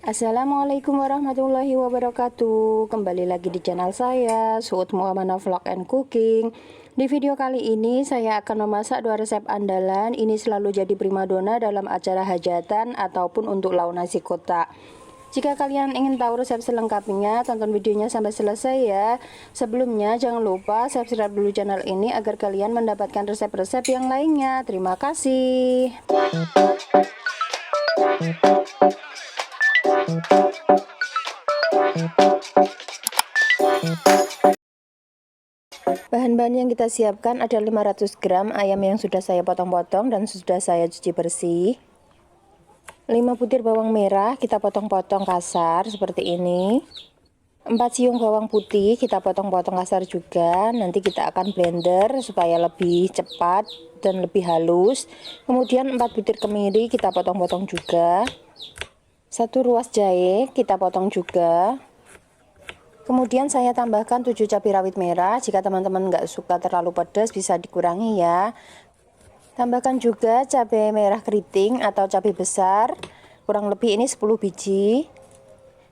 Assalamualaikum warahmatullahi wabarakatuh. Kembali lagi di channel saya, Suud Muamana Vlog and Cooking. Di video kali ini saya akan memasak dua resep andalan. Ini selalu jadi primadona dalam acara hajatan ataupun untuk lauk nasi kotak. Jika kalian ingin tahu resep selengkapnya, tonton videonya sampai selesai ya. Sebelumnya jangan lupa subscribe dulu channel ini agar kalian mendapatkan resep-resep yang lainnya. Terima kasih. Bahan-bahan yang kita siapkan ada 500 gram ayam yang sudah saya potong-potong dan sudah saya cuci bersih. 5 butir bawang merah kita potong-potong kasar seperti ini. 4 siung bawang putih kita potong-potong kasar juga. Nanti kita akan blender supaya lebih cepat dan lebih halus. Kemudian 4 butir kemiri kita potong-potong juga. 1 ruas jahe kita potong juga. Kemudian saya tambahkan 7 cabai rawit merah. Jika teman-teman nggak suka terlalu pedas bisa dikurangi ya. Tambahkan juga cabai merah keriting atau cabai besar, kurang lebih ini 10 biji,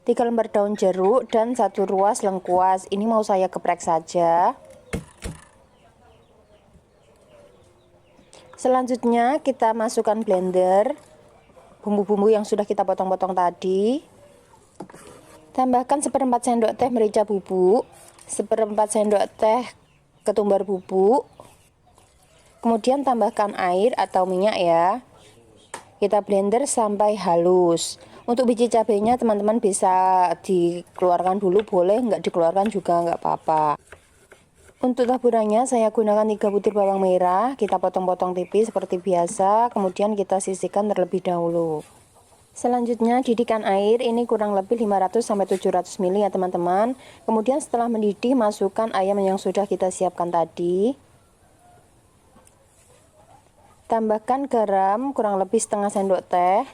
3 lembar daun jeruk dan 1 ruas lengkuas. Ini mau saya geprek saja. Selanjutnya kita masukkan blender bumbu-bumbu yang sudah kita potong-potong tadi. Tambahkan seperempat sendok teh merica bubuk, seperempat sendok teh ketumbar bubuk. Kemudian tambahkan air atau minyak ya. Kita blender sampai halus. Untuk biji cabenya teman-teman bisa dikeluarkan dulu, boleh nggak dikeluarkan juga nggak apa-apa. Untuk taburannya saya gunakan 3 butir bawang merah. Kita potong-potong tipis seperti biasa. Kemudian kita sisihkan terlebih dahulu. Selanjutnya didihkan air, ini kurang lebih 500-700 ml ya teman-teman. Kemudian setelah mendidih masukkan ayam yang sudah kita siapkan tadi. Tambahkan garam kurang lebih setengah sendok teh.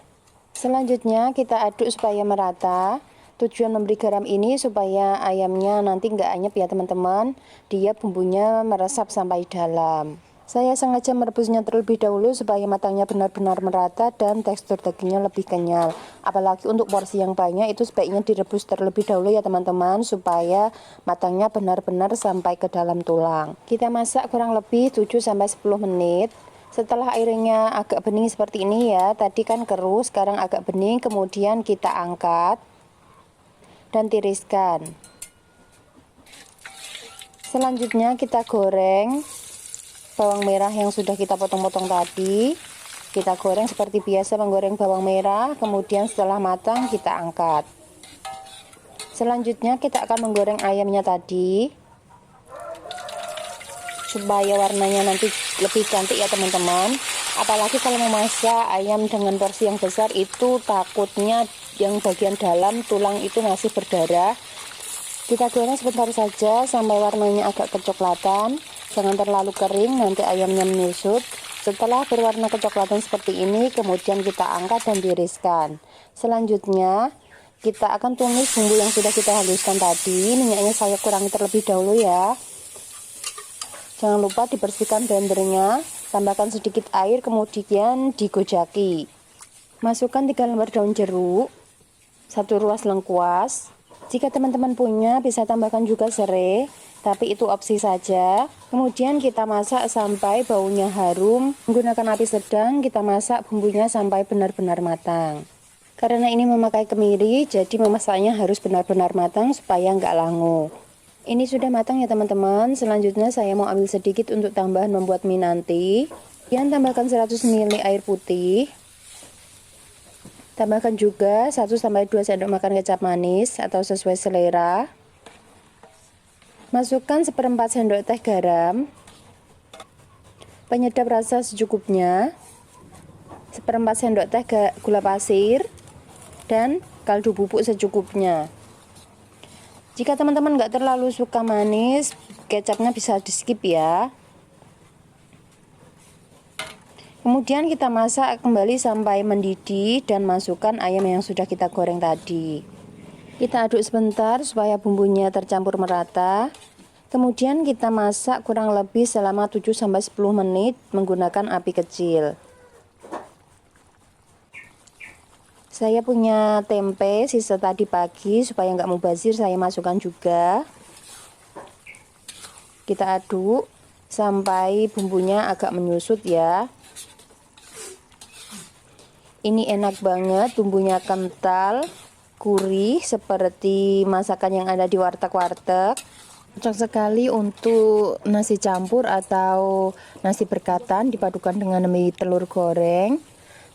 Selanjutnya kita aduk supaya merata. Tujuan memberi garam ini supaya ayamnya nanti nggak anyep ya teman-teman. Dia bumbunya meresap sampai dalam. Saya sengaja merebusnya terlebih dahulu supaya matangnya benar-benar merata dan tekstur dagingnya lebih kenyal. Apalagi untuk porsi yang banyak itu sebaiknya direbus terlebih dahulu ya teman-teman, supaya matangnya benar-benar sampai ke dalam tulang. Kita masak kurang lebih 7-10 menit. Setelah airnya agak bening seperti ini ya, tadi kan keruh, sekarang agak bening, kemudian kita angkat dan tiriskan. Selanjutnya kita goreng bawang merah yang sudah kita potong-potong tadi. Kita goreng seperti biasa menggoreng bawang merah, kemudian setelah matang kita angkat. Selanjutnya kita akan menggoreng ayamnya tadi supaya warnanya nanti lebih cantik ya teman-teman. Apalagi kalau memasak ayam dengan porsi yang besar itu takutnya yang bagian dalam tulang itu masih berdarah. Kita goreng sebentar saja sampai warnanya agak kecoklatan. Jangan terlalu kering, nanti ayamnya menyusut. Setelah berwarna kecoklatan seperti ini, kemudian kita angkat dan tiriskan. Selanjutnya kita akan tumis bumbu yang sudah kita haluskan tadi. Minyaknya saya kurangi terlebih dahulu ya. Jangan lupa dibersihkan blendernya. Tambahkan sedikit air, kemudian digojaki. Masukkan 3 lembar daun jeruk, 1 ruas lengkuas. Jika teman-teman punya bisa tambahkan juga serai, tapi itu opsi saja. Kemudian kita masak sampai baunya harum. Menggunakan api sedang kita masak bumbunya sampai benar-benar matang. Karena ini memakai kemiri, jadi memasaknya harus benar-benar matang supaya nggak langu. Ini sudah matang ya teman-teman. Selanjutnya saya mau ambil sedikit untuk tambahan membuat mie nanti. Kemudian tambahkan 100 ml air putih. Tambahkan juga 1-2 sendok makan kecap manis atau sesuai selera. Masukkan seperempat sendok teh garam. Penyedap rasa secukupnya. Seperempat sendok teh gula pasir dan kaldu bubuk secukupnya. Jika teman-teman nggak terlalu suka manis, kecapnya bisa di skip ya. Kemudian kita masak kembali sampai mendidih dan masukkan ayam yang sudah kita goreng tadi. Kita aduk sebentar supaya bumbunya tercampur merata. Kemudian kita masak kurang lebih selama 7-10 menit menggunakan api kecil. Saya punya tempe sisa tadi pagi, supaya nggak mubazir saya masukkan juga. Kita aduk sampai bumbunya agak menyusut ya. Ini enak banget, bumbunya kental, gurih seperti masakan yang ada di warteg-warteg. Cocok sekali untuk nasi campur atau nasi berkatan dipadukan dengan mie telur goreng.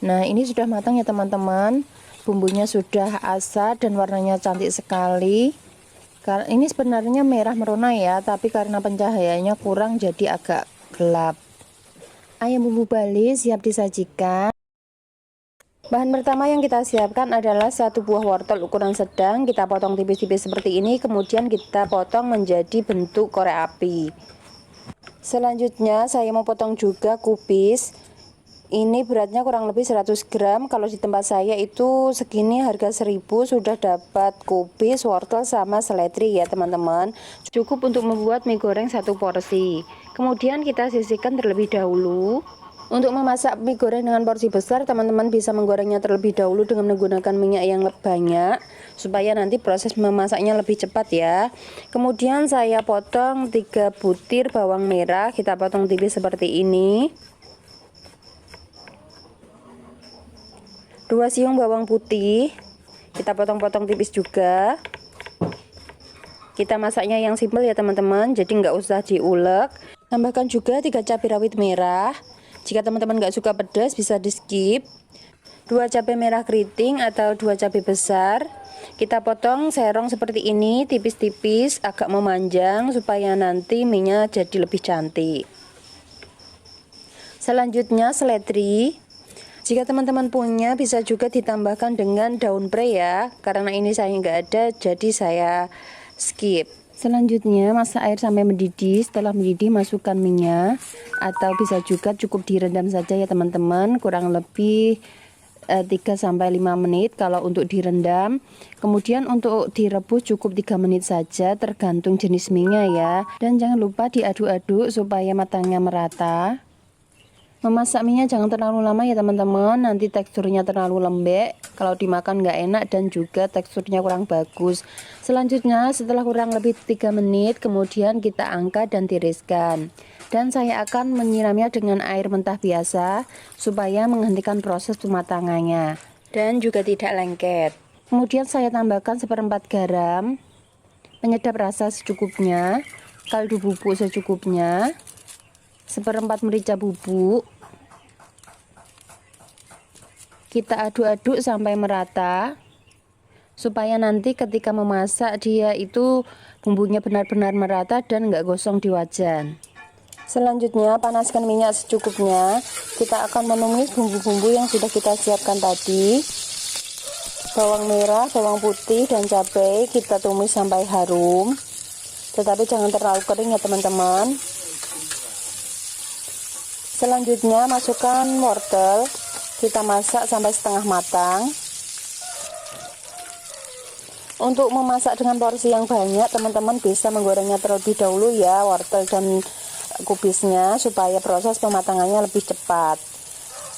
Nah, ini sudah matang ya teman-teman. Bumbunya sudah asar dan warnanya cantik sekali. Ini sebenarnya merah merona ya, tapi karena pencahayaannya kurang jadi agak gelap. Ayam bumbu Bali siap disajikan. Bahan pertama yang kita siapkan adalah 1 buah wortel ukuran sedang. Kita potong tipis-tipis seperti ini, kemudian kita potong menjadi bentuk korek api. Selanjutnya saya mau potong juga kubis. Ini beratnya kurang lebih 100 gram. Kalau di tempat saya itu segini harga 1000 sudah dapat kubis, wortel sama seledri ya teman-teman. Cukup untuk membuat mie goreng 1 porsi. Kemudian kita sisihkan terlebih dahulu. Untuk memasak mie goreng dengan porsi besar, teman-teman bisa menggorengnya terlebih dahulu dengan menggunakan minyak yang banyak, supaya nanti proses memasaknya lebih cepat ya. Kemudian saya potong 3 butir bawang merah, kita potong tipis seperti ini. 2 siung bawang putih, kita potong-potong tipis juga. Kita masaknya yang simpel ya teman-teman, jadi nggak usah diulek. Tambahkan juga 3 cabai rawit merah. Jika teman-teman nggak suka pedas bisa di skip. 2 cabai merah keriting atau 2 cabai besar. Kita potong serong seperti ini, tipis-tipis, agak memanjang supaya nanti minyak jadi lebih cantik. Selanjutnya seledri. Jika teman-teman punya bisa juga ditambahkan dengan daun pre ya. Karena ini saya nggak ada jadi saya skip. Selanjutnya masak air sampai mendidih. Setelah mendidih masukkan minyak, atau bisa juga cukup direndam saja ya teman-teman, kurang lebih 3-5 menit kalau untuk direndam. Kemudian untuk direbus cukup 3 menit saja tergantung jenis minyak ya. Dan jangan lupa diaduk-aduk supaya matangnya merata. Memasak minyak jangan terlalu lama ya teman-teman, nanti teksturnya terlalu lembek, kalau dimakan nggak enak dan juga teksturnya kurang bagus. Selanjutnya setelah kurang lebih 3 menit kemudian kita angkat dan tiriskan. Dan saya akan menyiramnya dengan air mentah biasa supaya menghentikan proses pematangannya dan juga tidak lengket. Kemudian saya tambahkan 1/4 garam, penyedap rasa secukupnya, kaldu bubuk secukupnya, 1/4 merica bubuk. Kita aduk-aduk sampai merata supaya nanti ketika memasak dia itu bumbunya benar-benar merata dan nggak gosong di wajan. Selanjutnya panaskan minyak secukupnya. Kita akan menumis bumbu-bumbu yang sudah kita siapkan tadi. Bawang merah, bawang putih, dan cabai kita tumis sampai harum, tetapi jangan terlalu kering ya teman-teman. Selanjutnya masukkan wortel, kita masak sampai setengah matang. Untuk memasak dengan porsi yang banyak, teman-teman bisa menggorengnya terlebih dahulu ya wortel dan kubisnya supaya proses pematangannya lebih cepat.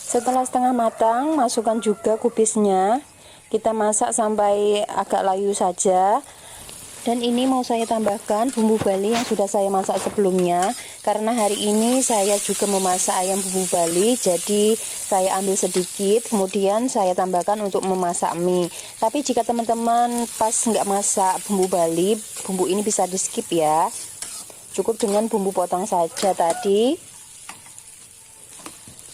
Setelah setengah matang, masukkan juga kubisnya. Kita masak sampai agak layu saja. Dan ini mau saya tambahkan bumbu Bali yang sudah saya masak sebelumnya, karena hari ini saya juga memasak ayam bumbu Bali, jadi saya ambil sedikit kemudian saya tambahkan untuk memasak mie. Tapi jika teman-teman pas nggak masak bumbu Bali, bumbu ini bisa di skip ya, cukup dengan bumbu potong saja tadi.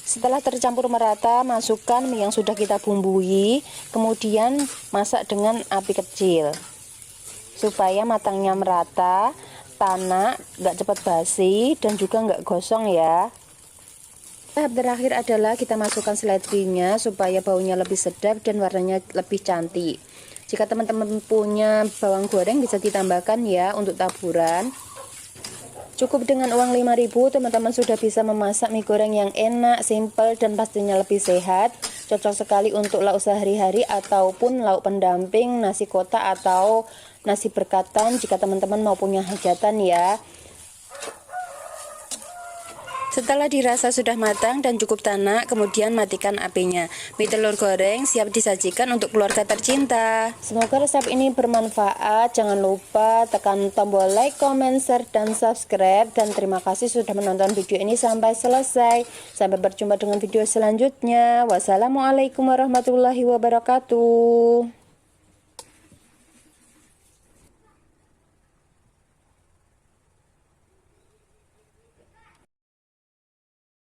Setelah tercampur merata, masukkan mie yang sudah kita bumbui, kemudian masak dengan api kecil supaya matangnya merata, tanak, nggak cepat basi, dan juga nggak gosong ya. Tahap terakhir adalah kita masukkan seledrinya supaya baunya lebih sedap dan warnanya lebih cantik. Jika teman-teman punya bawang goreng bisa ditambahkan ya untuk taburan. Cukup dengan uang 5.000 teman-teman sudah bisa memasak mie goreng yang enak, simple, dan pastinya lebih sehat. Cocok sekali untuk lauk sehari-hari ataupun lauk pendamping, nasi kotak atau nasi berkatan jika teman-teman mau punya hajatan ya. Setelah dirasa sudah matang dan cukup tanak, kemudian matikan apinya. Mie telur goreng siap disajikan untuk keluarga tercinta. Semoga resep ini bermanfaat. Jangan lupa tekan tombol like, comment, share, dan subscribe. Dan terima kasih sudah menonton video ini sampai selesai. Sampai berjumpa dengan video selanjutnya. Wassalamualaikum warahmatullahi wabarakatuh.